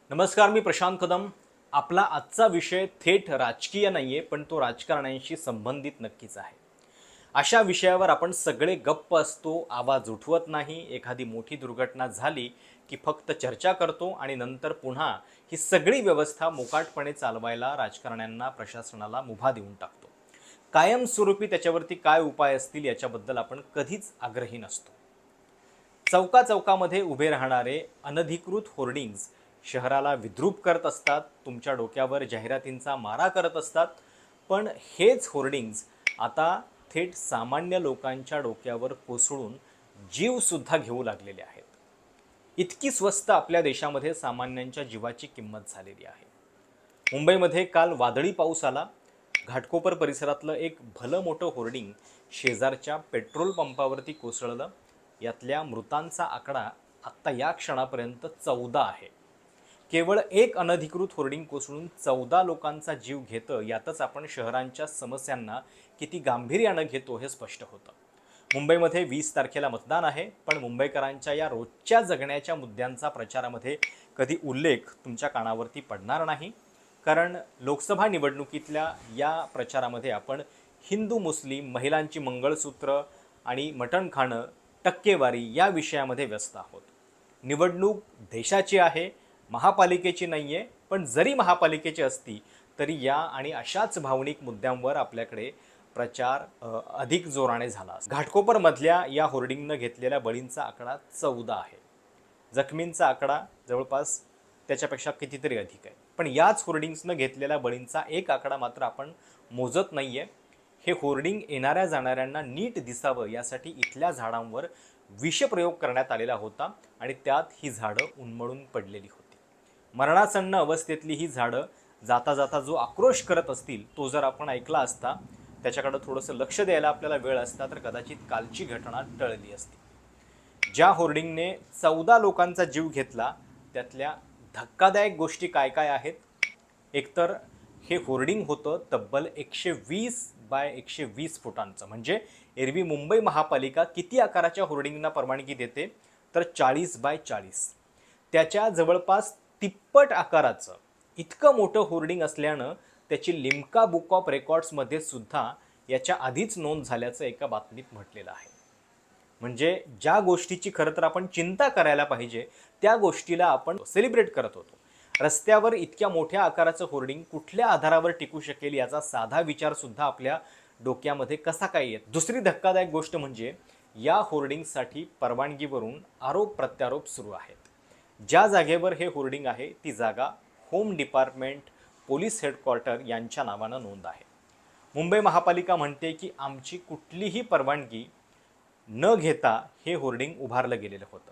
नमस्कार, मी प्रशांत कदम। आपला आजचा विषय थेट राजकीय नाहीये, पण तो राजकारण्यांशी संबंधित नक्कीच आहे। अशा विषयावर आपण सगळे गप्प असतो, आवाज उठवत नाही। एखादी मोठी दुर्घटना झाली की फक्त चर्चा करतो आणि नंतर पुन्हा ही सगळी व्यवस्था मोकाटपणे चालवायला राजकारण्यांना, प्रशासनाला मुभा देऊन टाकतो। कायमस्वरूपी त्याच्यावरती काय उपाय असतील याच्याबद्दल आपण कधीच आग्रही नसतो। चौकाचौकामध्ये उभे राहणारे अनधिकृत होर्डिंग्ज शहराला विद्रूप करत असतात, तुमच्या डोक्यावर जाहिरातींचा मारा करत असतात। पण हेच होर्डिंग्ज आता थेट सामान्य लोकांच्या डोक्यावर कोसळून जीव सुद्धा घेऊ लागलेले आहेत। इतकी स्वस्त आपल्या देशामध्ये सामान्यांच्या जीवाची किंमत झालेली आहे। मुंबईमध्ये काल वादळी पाऊस आला। घाटकोपर परिसरातलं एक भलं मोठं होर्डिंग शेजारच्या पेट्रोल पंपावरती कोसळलं। यातल्या मृतांचा आकडा आत्ता या क्षणापर्यंत 14 आहे। केवळ एक अनधिकृत होर्डिंग कोसळून 14 लोकांचा जीव घेतं, यातच आपण शहरांच्या समस्यांना किती गांभीर्यानं घेतो हे स्पष्ट होतं। मुंबईमध्ये 20 तारखेला मतदान आहे, पण मुंबईकरांच्या या रोजच्या जगण्याच्या मुद्द्यांचा प्रचारामध्ये कधी उल्लेख तुमच्या कानावरती पडणार नाही। कारण लोकसभा निवडणुकीतल्या या प्रचारामध्ये आपण हिंदू मुस्लिम, महिलांची मंगळसूत्र आणि मटण खाणं, टक्केवारी या विषयामध्ये व्यस्त आहोत। निवडणूक देशाची आहे, महापालिकेची नाहीये। पण जरी महापालिकेची असती तरी या आणि अशाच भावनिक मुद्द्यांवर आपल्याकडे प्रचार अधिक जोराने झाला असता। घाटकोपर मधल्या या होर्डिंगनं घेतलेल्या बळींचा आकडा 14 आहे। जखमींचा आकडा जवळपास त्याच्यापेक्षा कितीतरी अधिक आहे। पण याच होर्डिंग्सनं घेतलेल्या बळींचा एक आकडा मात्र आपण मोजत नाहीये। हे होर्डिंग येणाऱ्या जाणाऱ्यांना नीट दिसावं यासाठी इथल्या झाडांवर विषप्रयोग करण्यात आलेला होता आणि त्यात ही झाडं उन्मळून पडलेली होती। मरणासन्न अवस्थेतली ही झाडं जाता जाता जो आक्रोश करत असतील तो जर आपण ऐकला असता, त्याच्याकडे थोडंसं लक्ष द्यायला आपल्याला वेळ असता, तर कदाचित कालची घटना टळली असती। ज्या होर्डिंगने 14 लोकांचा जीव घेतला त्यातल्या धक्कादायक गोष्टी काय काय आहेत? एकतर हे होर्डिंग होतं तब्बल 120 बाय 120 फुटांचं। म्हणजे एरवी मुंबई महापालिका किती आकाराच्या होर्डिंगना परवानगी देते, तर 40 बाय 40। त्याच्या जवळपास तिप्पट आकाराचं इतकं मोठं होर्डिंग असल्यानं त्याची लिम्का बुक ऑफ रेकॉर्ड्समध्ये सुद्धा याच्या आधीच नोंद झाल्याचं एका बातमीत म्हटलेलं आहे। म्हणजे ज्या गोष्टीची खरं तर आपण चिंता करायला पाहिजे त्या गोष्टीला आपण सेलिब्रेट करत होतो। रस्त्यावर इतक्या मोठ्या आकाराचं होर्डिंग कुठल्या आधारावर टिकू शकेल याचा साधा विचार सुद्धा आपल्या डोक्यामध्ये कसा काय येत। दुसरी धक्कादायक गोष्ट म्हणजे या होर्डिंगसाठी परवानगीवरून आरोप प्रत्यारोप सुरू आहेत। ज्या जागेवर हे होर्डिंग आहे ती जागा होम डिपार्टमेंट, पोलीस हेडक्वार्टर यांच्या नावानं नोंद आहे। मुंबई महापालिका म्हणते की आमची कुठलीही परवानगी न घेता हे होर्डिंग उभारलं गेलेलं होतं।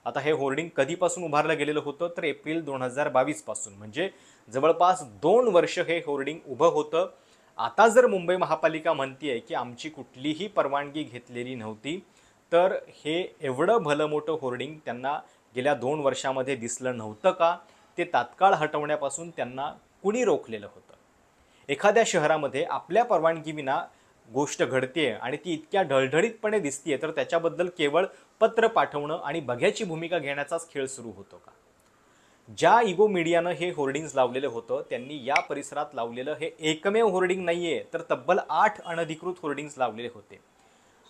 आता हे होर्डिंग कधीपासून उभारलं गेलेलं होतं, तर एप्रिल 2022 पासून। म्हणजे जवळपास 2 वर्ष हे होर्डिंग उभं होतं। आता जर मुंबई महापालिका म्हणतीये की आमची कुठलीही परवानगी घेतलेली नव्हती, तर हे एवढं भलं मोठं होर्डिंग त्यांना गेल्या 2 वर्षामध्ये दिसलं नव्हतं का? ते तात्काळ हटवण्यापासून त्यांना कुणी रोखलेलं होतं? एखाद्या शहरामध्ये आपल्या परवानगीविना गोष्ट घडतेय आणि ती इतक्या ढळढळीतपणे दिसतेय, तर त्याच्याबद्दल केवळ पत्र पाठवणं आणि बघ्याची भूमिका घेण्याचाच खेळ सुरू होतो का? ज्या इगो मीडियानं हे होर्डिंग्ज लावलेलं होतं त्यांनी या परिसरात लावलेलं हे एकमेव होर्डिंग नाहीये, तर तब्बल 8 अनधिकृत होर्डिंग्ज लावलेले होते।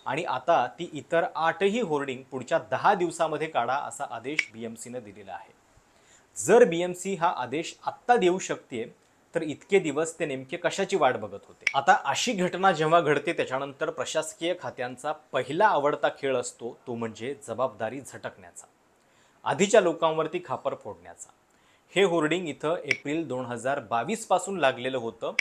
आणि आता ती इतर 8ही होर्डिंग पुढच्या 10 दिवसामध्ये काढा असा आदेश बीएमसीनं दिलेला आहे। जर बीएमसी हा आदेश आत्ता देऊ शकते, तर इतके दिवस ते नेमके कशाची वाट बघत होते? आता अशी घटना जेव्हा घडते त्याच्यानंतर प्रशासकीय खात्यांचा पहिला आवडता खेळ असतो तो म्हणजे जबाबदारी झटकण्याचा, आधीच्या लोकांवरती खापर फोडण्याचा। हे होर्डिंग इथं एप्रिल 2022 पासून लागलेलं होतं।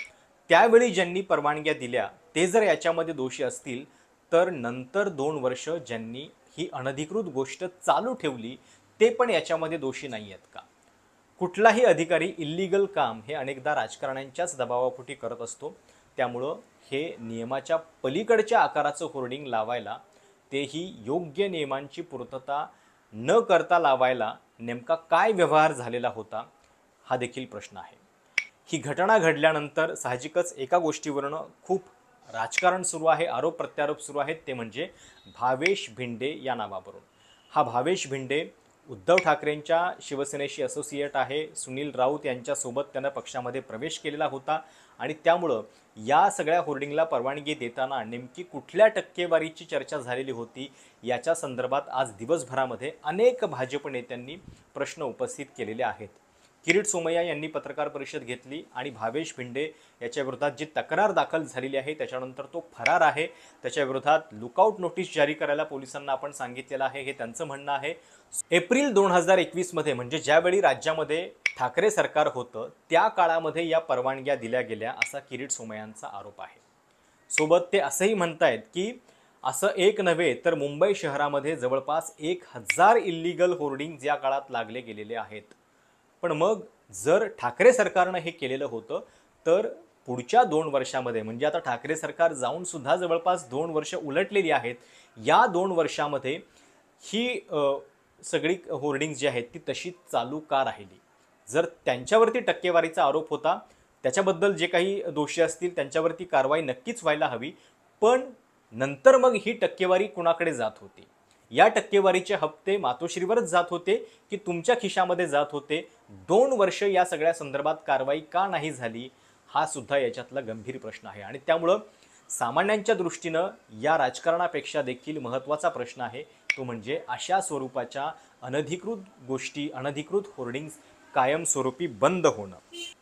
त्यावेळी ज्यांनी परवानग्या दिल्या ते जर याच्यामध्ये दोषी असतील, तर नंतर 2 वर्ष ज्यांनी ही अनधिकृत गोष्ट चालू ठेवली ते पण याच्यामध्ये दोषी नाही आहेत का? कुठलाही अधिकारी इल्लीगल काम हे अनेकदा राजकारण्यांच्याच दबावापोटी करत असतो। त्यामुळं हे नियमाच्या पलीकडच्या आकाराचं होर्डिंग लावायला, तेही योग्य नियमांची पूर्तता न करता लावायला नेमका काय व्यवहार झालेला होता हा देखील प्रश्न आहे। ही घटना घडल्यानंतर साहजिकच एका गोष्टीवरनं खूप राजकारण सुरू आहे, आरोप प्रत्यारोप सुरू आहेत, ते म्हणजे भावेश भिंडे या नावावरून। हा भावेश भिंडे उद्धव ठाकरेंच्या शिवसेनेशी असोसिएट आहे, सुनील राऊत यांच्यासोबत त्यानं पक्षामध्ये प्रवेश केलेला होता आणि त्यामुळं या सगळ्या होर्डिंगला परवानगी देताना नेमकी कुठल्या टक्केवारीची चर्चा झालेली होती याच्या संदर्भात आज दिवसभरामध्ये अनेक भाजप नेत्यांनी प्रश्न उपस्थित केलेले आहेत. किरीट सोमय्या यांनी पत्रकार परिषद घेतली आणि भावेश भिंडे याच्या विरोधात जी तक्रार दाखल झालेली आहे त्याच्यानंतर तो फरार आहे, त्याच्या विरोधात लुकआउट नोटीस जारी करायला पोलिसांना आपण सांगितलेलं आहे, हे त्यांचं म्हणणं आहे. एप्रिल 2021 मध्ये म्हणजे ज्यावेळी राज्यामध्ये ठाकरे सरकार होतं त्या काळामध्ये या परवानग्या दिल्या गेल्या असा किरीट सोमय्यांचा आरोप आहे. सोबत ते असंही म्हणतायत की असं एक नव्हे तर मुंबई शहरामध्ये जवळपास 1000 इल्लीगल होर्डिंग्ज या काळात लागले गेलेले आहेत. पण मग जर ठाकरे सरकारनं हे केलेलं होतं तर पुढच्या 2 वर्षामध्ये म्हणजे आता ठाकरे सरकार जाऊन सुद्धा जवळपास 2 वर्ष उलटलेली आहेत, या 2 वर्षामध्ये ही सगळी होर्डिंग्ज जी आहेत ती तशी चालू का राहिली? जर त्यांच्यावरती टक्केवारीचा आरोप होता त्याच्याबद्दल जे काही दोषी असतील त्यांच्यावरती कारवाई नक्कीच व्हायला हवी, पण नंतर मग ही टक्केवारी कुणाकडे जात होती? या टक्केवारीचे हप्ते मातोश्रीवरच जात होते की तुमच्या खिशामध्ये जात होते? 2 वर्ष या सगळ्या संदर्भात कारवाई का नाही झाली? हा सुद्धा याच्यातला गंभीर प्रश्न आहे आणि त्यामुळं सामान्यांच्या दृष्टीनं या राजकारणापेक्षा देखील महत्त्वाचा प्रश्न आहे तो म्हणजे अशा स्वरूपाच्या अनधिकृत गोष्टी, अनधिकृत होर्डिंग्ज कायमस्वरूपी बंद होणं.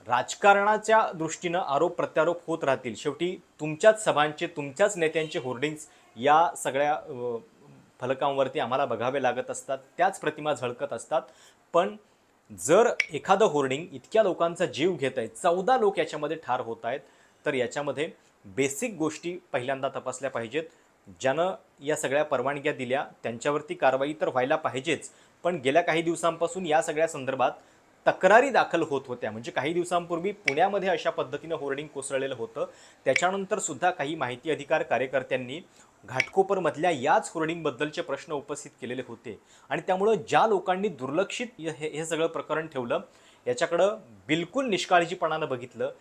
राजकारणाच्या दृष्टीनं आरोप प्रत्यारोप होत राहतील, शेवटी तुमच्याच सभांचे, तुमच्याच नेत्यांचे होर्डिंग्ज या सगळ्या फलकांवरती आम्हाला बघावे लागत असतात, त्याच प्रतिमा झळकत असतात. पण जर एखादं होर्डिंग इतक्या लोकांचा जीव घेत आहे, 14 लोक याच्यामध्ये ठार होत आहेत, तर याच्यामध्ये बेसिक गोष्टी पहिल्यांदा तपासल्या पाहिजेत. ज्यानं या सगळ्या परवानग्या दिल्या त्यांच्यावरती कारवाई तर व्हायला पाहिजेच, पण गेल्या काही दिवसांपासून या सगळ्या संदर्भात तक्रारी दाखल होत होत्या. म्हणजे काही दिवसांपूर्वी पुण्यामध्ये अशा पद्धतीनं होर्डिंग कोसळलेलं होतं, त्याच्यानंतर सुद्धा काही माहिती अधिकार कार्यकर्त्यांनी घाटकोपरमधल्या याच होर्डिंगबद्दलचे प्रश्न उपस्थित केलेले होते आणि त्यामुळं ज्या लोकांनी दुर्लक्षित हे सगळं प्रकरण ठेवलं, याच्याकडं बिलकुल निष्काळजीपणानं बघितलं,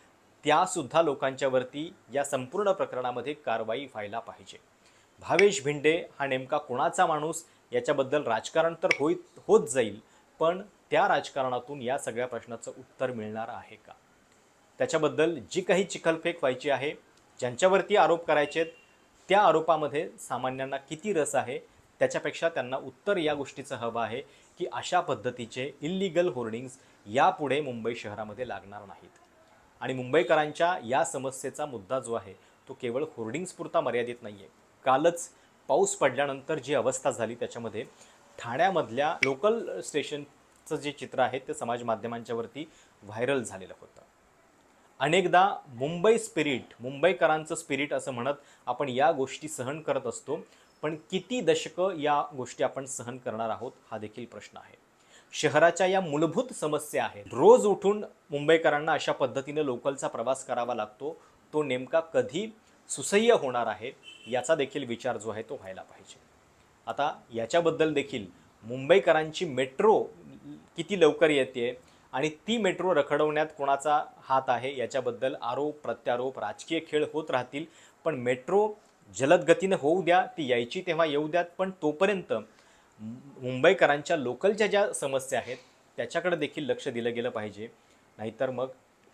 त्यासुद्धा लोकांच्यावरती या संपूर्ण प्रकरणामध्ये कारवाई व्हायला पाहिजे. भावेश भिंडे हा नेमका कोणाचा माणूस याच्याबद्दल राजकारण तर होत जाईल, पण त्या राजकारणातून या सगळ्या प्रश्नाचं उत्तर मिळणार आहे का? त्याच्याबद्दल जी काही चिखलफेक व्हायची आहे, ज्यांच्यावरती आरोप करायचे आहेत त्या आरोपामध्ये सामान्यांना किती रस आहे, त्याच्यापेक्षा त्यांना उत्तर या गोष्टीचं हवं आहे की अशा पद्धतीचे इल्लीगल होर्डिंग्ज यापुढे मुंबई शहरामध्ये लागणार नाहीत. आणि मुंबईकरांच्या या समस्येचा मुद्दा जो आहे तो केवळ होर्डिंग्सपुरता मर्यादित नाही आहे. कालच पाऊस पडल्यानंतर जी अवस्था झाली त्याच्यामध्ये ठाण्यामधल्या लोकल स्टेशनचं जे चित्र आहे ते समाज माध्यमांच्यावरती व्हायरल झालेलं होतं. अनेकदा मुंबई स्पिरिट, मुंबईकरांचं स्पिरिट असं म्हणत आपण या गोष्टी सहन करत असतो, पण किती दशकं या गोष्टी आपण सहन करणार आहोत हा देखील प्रश्न आहे. शहराच्या या मूलभूत समस्या आहेत. रोज उठून मुंबईकरांना अशा पद्धतीने लोकलचा प्रवास करावा लागतो, तो नेमका कधी सुसह्य होणार आहे याचा देखील विचार जो आहे तो व्हायला पाहिजे. आता याच्याबद्दल देखील मुंबईकरांची मेट्रो किती लवकर येते आणि ती मेट्रो रखडवण्यात कोणाचा हात आहे याच्याबद्दल आरोप प्रत्यारोप राजकीय खेळ होत राहतील, पण मेट्रो जलद गतीनं होऊ द्या, ती यायची तेव्हा येऊ द्यात, पण तोपर्यंत मुंबईकरांच्या लोकलच्या ज्या समस्या आहेत त्याच्याकडे देखील लक्ष दिलं गेलं पाहिजे. नाहीतर मग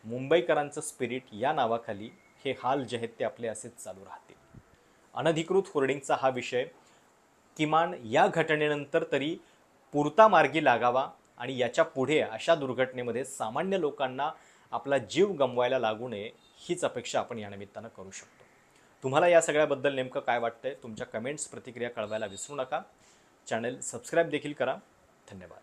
मुंबईकरांचं स्पिरिट या नावाखाली हे हाल जे आहेत ते आपले असेच चालू राहतील. अनधिकृत होर्डिंगचा हा विषय किमान या घटनेनंतर तरी पुरता मार्गी लागावा आणि याच्या पुढे अशा दुर्घटनेमध्ये सामान्य लोकांना आपला जीव गमवायला लागू नये हीच अपेक्षा आपण या निमित्तानं करू शकतो. तुम्हाला या सगळ्याबद्दल नेमकं काय वाटतंय? तुमच्या कमेंट्स प्रतिक्रिया कळवायला विसरू नका. चॅनल सबस्क्राईब देखील करा. धन्यवाद.